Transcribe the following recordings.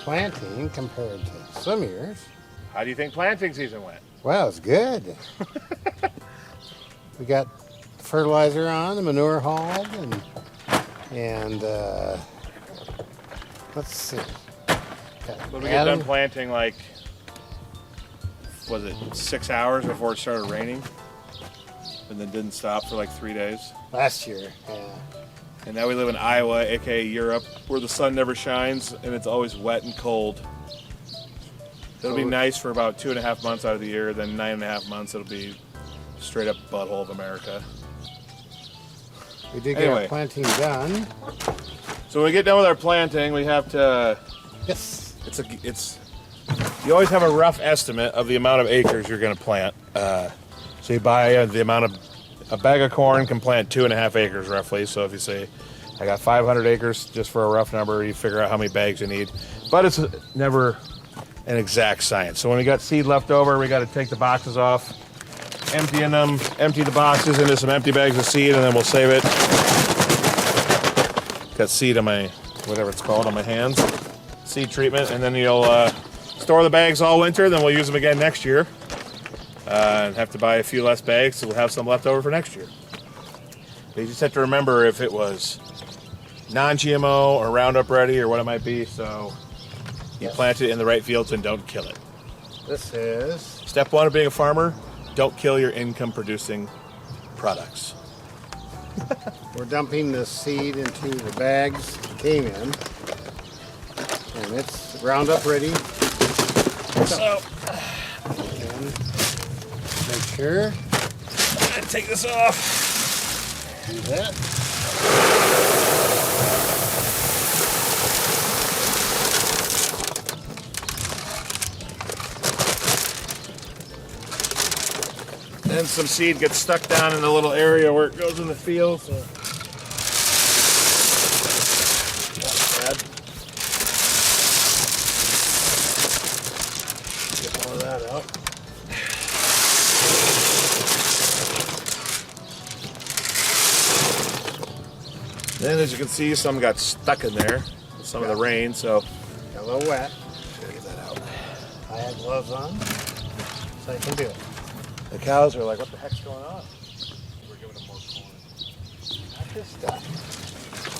planting compared to some years. How do you think planting season went? Well, it's good. We got fertilizer on, the manure hauled, and let's see. When we get done planting, like, was it 6 hours before it started raining? And then didn't stop for like 3 days? Last year, yeah. And now we live in Iowa, aka Europe, where the sun never shines and it's always wet and cold. It'll be nice for about 2.5 months out of the year, then 9.5 months it'll be straight up butthole of America. We did get our planting done. So when we get done with our planting, we have to. Yes. You always have a rough estimate of the amount of acres you're going to plant. So you buy the amount of a bag of corn can plant 2.5 acres roughly. So if you say I got 500 acres, just for a rough number, you figure out how many bags you need. But it's never an exact science. So when we got seed left over, we got to take the boxes off, empty the boxes into some empty bags of seed, and then we'll save it. Got seed on my, whatever it's called, on my hands. Seed treatment, and then you'll store the bags all winter, then we'll use them again next year. And have to buy a few less bags, so we'll have some left over for next year. But you just have to remember if it was non-GMO or Roundup ready or what it might be, so you plant it in the right fields and don't kill it. This is... Step one of being a farmer, don't kill your income-producing products. We're dumping the seed into the bags it came in. And it's Roundup ready. So, and make sure. Take this off. Do that. Then some seed gets stuck down in the little area where it goes in the field. So. Not bad. Get all of that out. Then, as you can see, some got stuck in there with some of the rain, so got a little wet. Gotta get that out. I had gloves on, so I can do it. The cows are like, what the heck's going on? We're giving them more corn. Not this stuff.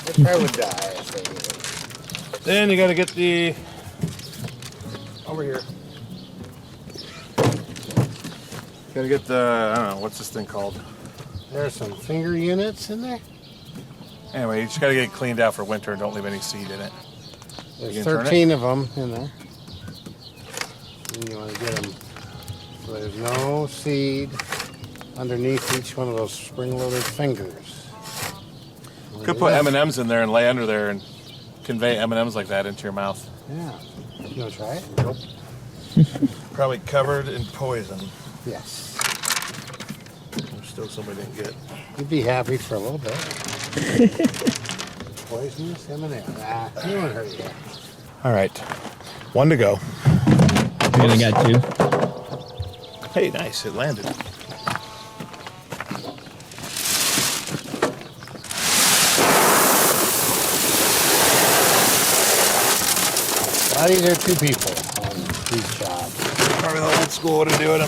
They probably would die if they ate it. Then you gotta get the, over here. Gotta get the, I don't know, what's this thing called? There's some finger units in there. Anyway, you just gotta get it cleaned out for winter and don't leave any seed in it. There's 13 of them in there. And you want to get them so there's no seed underneath each one of those spring-loaded fingers. Could put M&Ms in there and lay under there and convey M&Ms like that into your mouth. Yeah. You want to try it? Nope. Probably covered in poison. Yes. I'm still somebody didn't get. You'd be happy for a little bit. Poisonous M&M. Nah, he won't hurt you. All right. One to go. We only got 2. Hey, nice. It landed. Why are there 2 people on these jobs? Probably the old school way to do it. I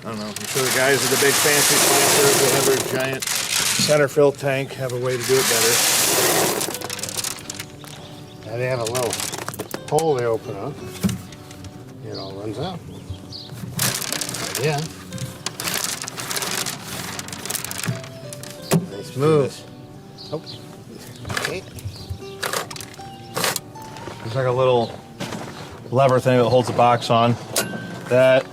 don't know. I'm sure the guys with the big fancy planters that have their giant center fill tank have a way to do it better. Now they have a little hole they open up. It all runs out. Yeah. Nice move. Oh. Okay. There's like a little lever thing that holds the box on. That,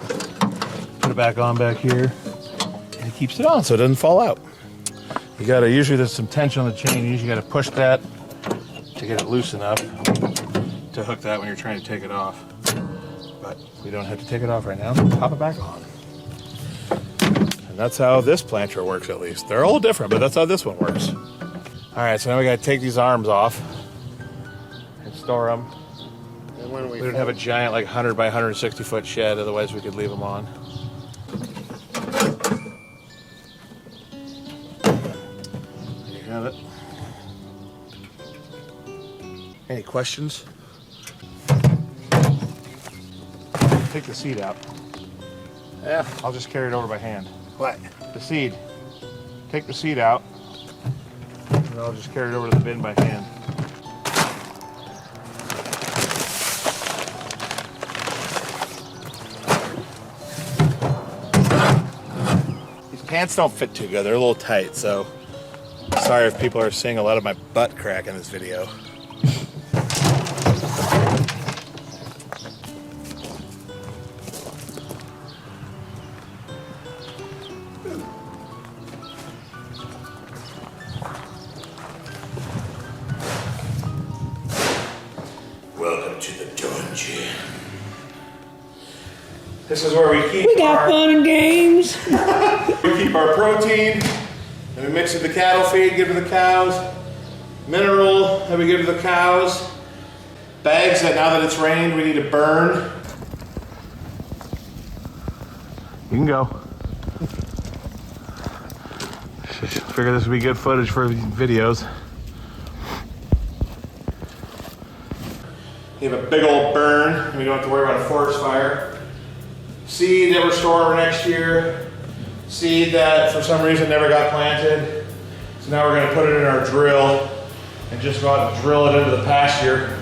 put it back on back here, and it keeps it on so it doesn't fall out. You gotta, usually there's some tension on the chain, you usually gotta push that to get it loose enough to hook that when you're trying to take it off. But we don't have to take it off right now, pop it back on. And that's how this planter works at least. They're all different, but that's how this one works. All right, so now we gotta take these arms off and store them. And when We don't have a giant like 100 by 160 foot shed, otherwise we could leave them on. There you have it. Any questions? Take the seed out. Yeah. I'll just carry it over by hand. What? The seed. Take the seed out, and I'll just carry it over to the bin by hand. These pants don't fit too good. They're a little tight, so sorry if people are seeing a lot of my butt crack in this video. Welcome to the dungeon. This is where we keep fun and games. we keep our protein, and we mix it with the cattle feed, give to the cows. Mineral that we give to the cows. Bags that now that it's rained we need to burn. You can go. Figure this would be good footage for videos. You have a big old burn, and we don't have to worry about a forest fire. Seed that we're storing for next year. Seed that for some reason never got planted. So now we're gonna put it in our drill and just go out and drill it into the pasture.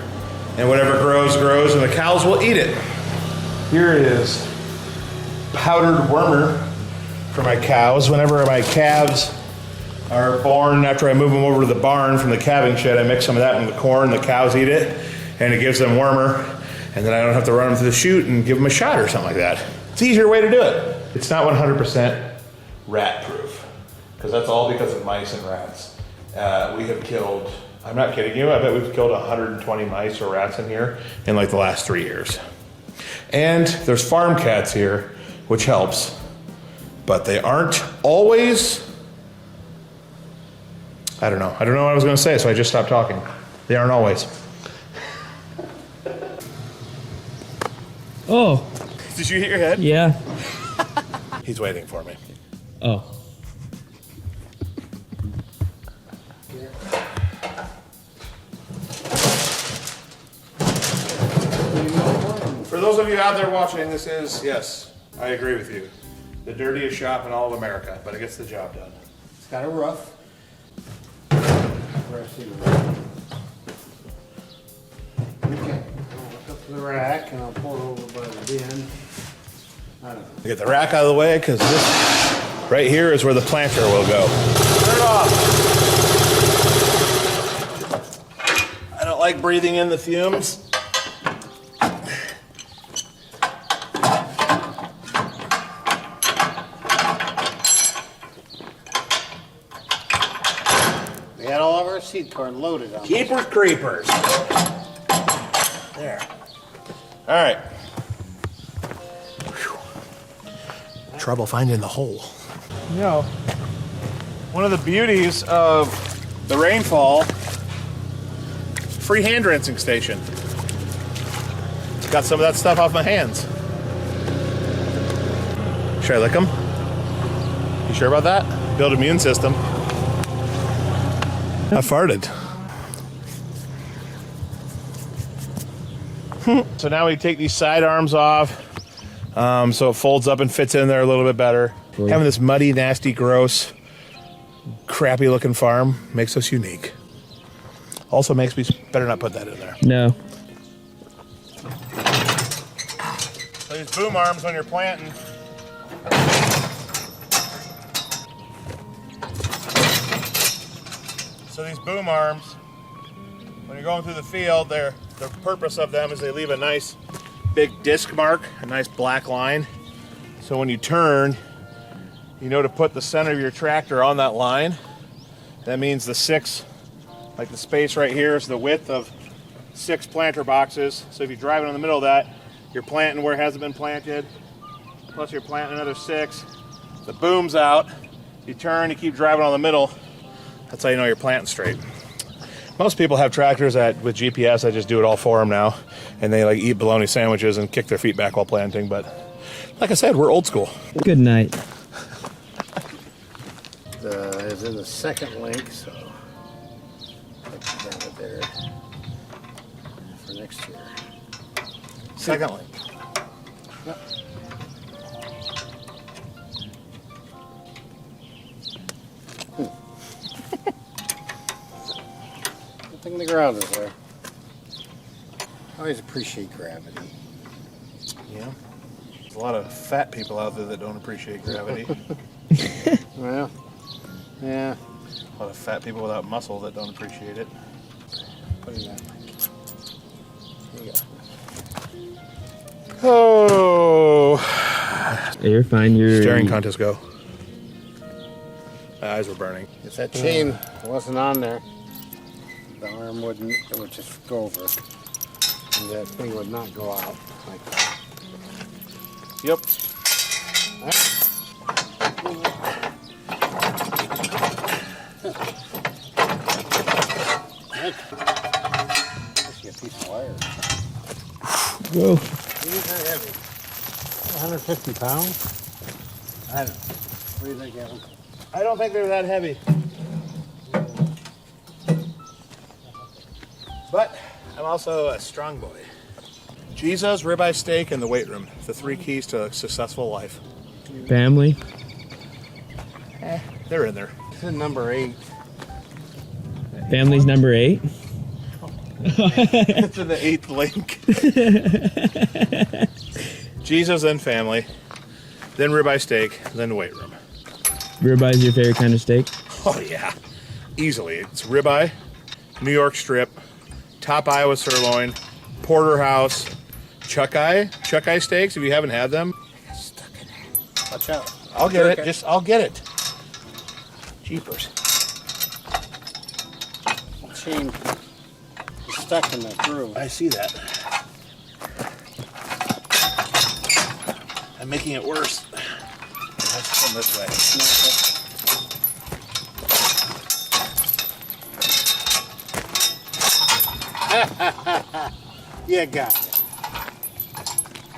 And whatever grows, grows, and the cows will eat it. Here is powdered wormer for my cows. Whenever my calves are born, after I move them over to the barn from the calving shed, I mix some of that in the corn, the cows eat it, and it gives them wormer, and then I don't have to run them to the chute and give them a shot or something like that. It's an easier way to do it. It's not 100% rat proof, because that's all because of mice and rats. We have killed, I'm not kidding you, I bet we've killed 120 mice or rats in here in like the last 3 years. And there's farm cats here, which helps, but they aren't always, I don't know what I was gonna say, so I just stopped talking. They aren't always. Oh. Did you hit your head? Yeah. He's waiting for me. Oh. For those of you out there watching, this is, yes, I agree with you, the dirtiest shop in all of America, but it gets the job done. It's got a roof. Okay, I'll look up to the rack and I'll pull it over by the bin. I don't know. Get the rack out of the way, because this right here is where the planter will go. Turn it off. I don't like breathing in the fumes. We had all of our seed corn loaded on. Keepers creepers. There. All right. Whew. Trouble finding the hole. You know, one of the beauties of the rainfall, free hand rinsing station. Got some of that stuff off my hands. Should I lick them? You sure about that? Build immune system. I farted. So now we take these side arms off, so it folds up and fits in there a little bit better. Cool. Having this muddy, nasty, gross, crappy looking farm makes us unique. Also makes me better not put that in there. No. So these boom arms when you're planting. So these boom arms, when you're going through the field, the purpose of them is they leave a nice big disc mark, a nice black line. So when you turn, you know to put the center of your tractor on that line. That means the 6, like the space right here is the width of 6 planter boxes. So if you're driving in the middle of that, you're planting where it hasn't been planted, plus you're planting another 6. The boom's out, you turn, you keep driving on the middle. That's how you know you're planting straight. Most people have tractors that with GPS, I just do it all for them now, and they like eat bologna sandwiches and kick their feet back while planting. But like I said, we're old school. Good night. It's in the second link, so put that there for next year. Second link. Yep. Good thing the ground is there. I always appreciate gravity. Yeah. There's a lot of fat people out there that don't appreciate gravity. Well, yeah. A lot of fat people without muscle that don't appreciate it. Put it in that. There you go. Oh. You're fine. You're Staring contest, go. My eyes were burning. If that chain wasn't on there, the arm wouldn't, it would just go over. And that thing would not go out like that. Yep. That's a piece of wire. Whoa. These are heavy. 150 pounds? I don't know. What do you think, Evan? I don't think they're that heavy. But I'm also a strong boy. Jesus, ribeye steak, and the weight room. The 3 keys to a successful life. Family. They're in there. This is number 8. Family's number 8. To the 8th link. Jesus, then family. Then ribeye steak. Then weight room. Ribeye's your favorite kind of steak? Oh, yeah. Easily. It's ribeye, New York strip, top Iowa sirloin, porterhouse, chuck-eye steaks, if you haven't had them. Stuck in there. Watch out. I'll get it. Okay. I'll get it. Jeepers. The chain is stuck in that groove. I see that. I'm making it worse. Let's come this way. Yeah, got it.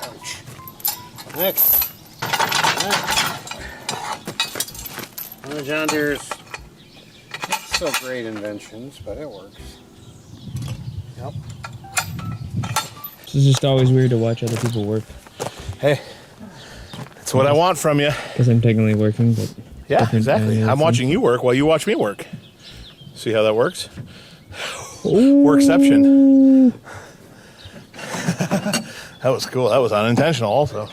Ouch. Okay. One of John Deere's not so great inventions, but it works. Yep. It's just always weird to watch other people work. Hey, that's what I want from you. Because I'm technically working, but Yeah, different exactly. kind of I'm thing. watching you work while you watch me work. See how that works? Ooh. Workception. That was cool. That was unintentional also.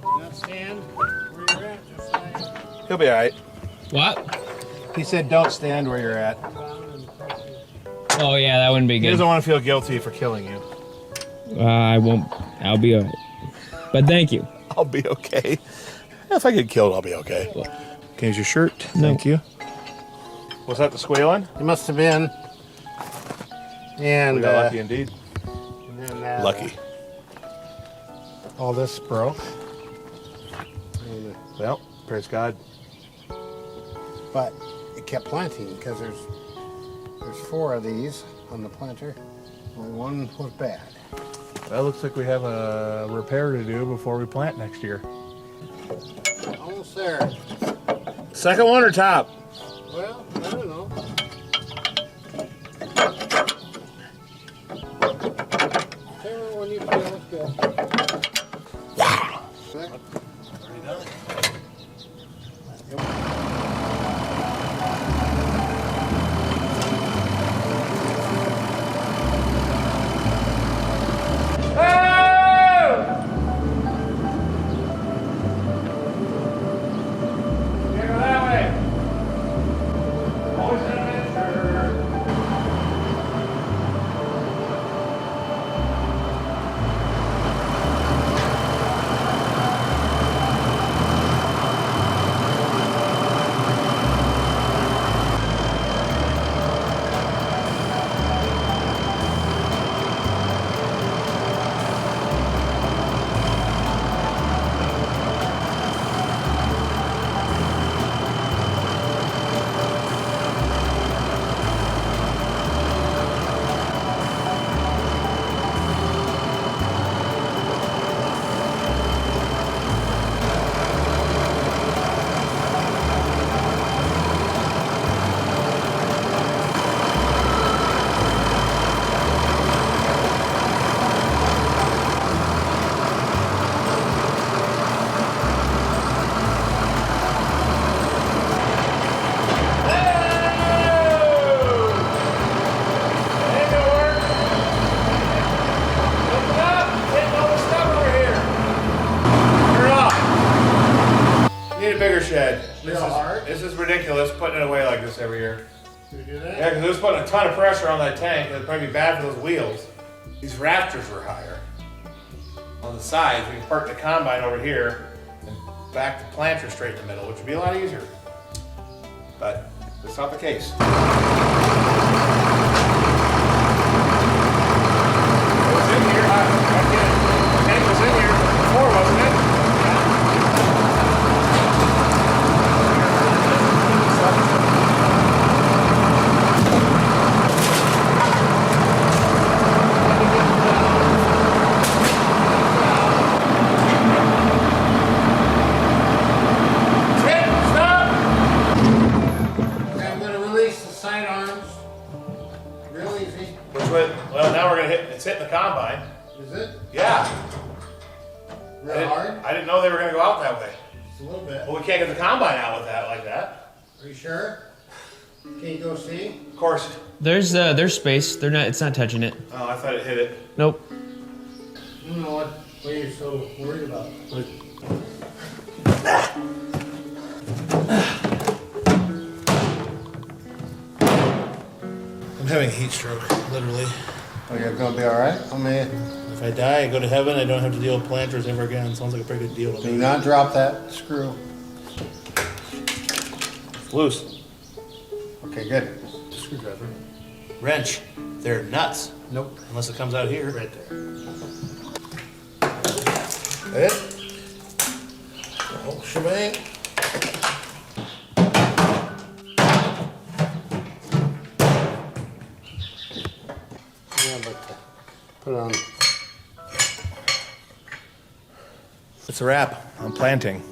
Now stand where you're at, just like He'll be all right. What? He said don't stand where you're at. Oh, yeah, that wouldn't be He good. doesn't want to feel guilty for killing you. I won't. I'll be alright. But thank you. I'll be okay. If I get killed, I'll be okay. Can I use your shirt? No. Thank you. Was that the squealing? it must have been. And, We got lucky indeed. and then that, Lucky. all this broke. And, Well, praise God. but it kept planting because there's 4 of these on the planter. Only one was bad. Well, looks like we have a repair to do before we plant next year. Almost there. Second one or top? Well, I don't know. Whichever one you feel is good. Already done it. Should we do that? Yeah, because it was putting a ton of pressure on that tank. It'd probably be bad for those wheels. These rafters were higher. On the sides, we can park the combine over here and back the planter straight in the middle, which would be a lot easier. But that's not the case. It was in here. The tank was in here before, wasn't it? I'm going to release the side arms. Real easy. Which way? Well, now we're gonna hit. It's hitting the combine. Is it? Yeah. Real hard? I didn't know they were gonna go out that way. Just a little bit. Well, we can't get the combine out with that like that. Are you sure? Can you go see? Of course. There's space. It's not touching it. Oh, I thought it hit it. Nope. I don't know what are you so worried about? I'm having a heat stroke, literally. Oh, you're going to be all right? I mean, If I die, I go to heaven. I don't have to deal with planters ever again. Sounds like a pretty good deal to do me. not drop that screw. Loose. Okay, good. Screwdriver. Wrench. They're nuts. Nope. Unless it comes out here. Right there. That it? The whole shebang. Yeah, but put it on. It's a wrap on planting.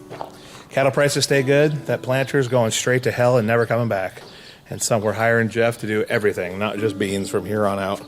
Cattle prices stay good. That planter is going straight to hell and never coming back. And some we're hiring Jeff to do everything, not just beans from here on out.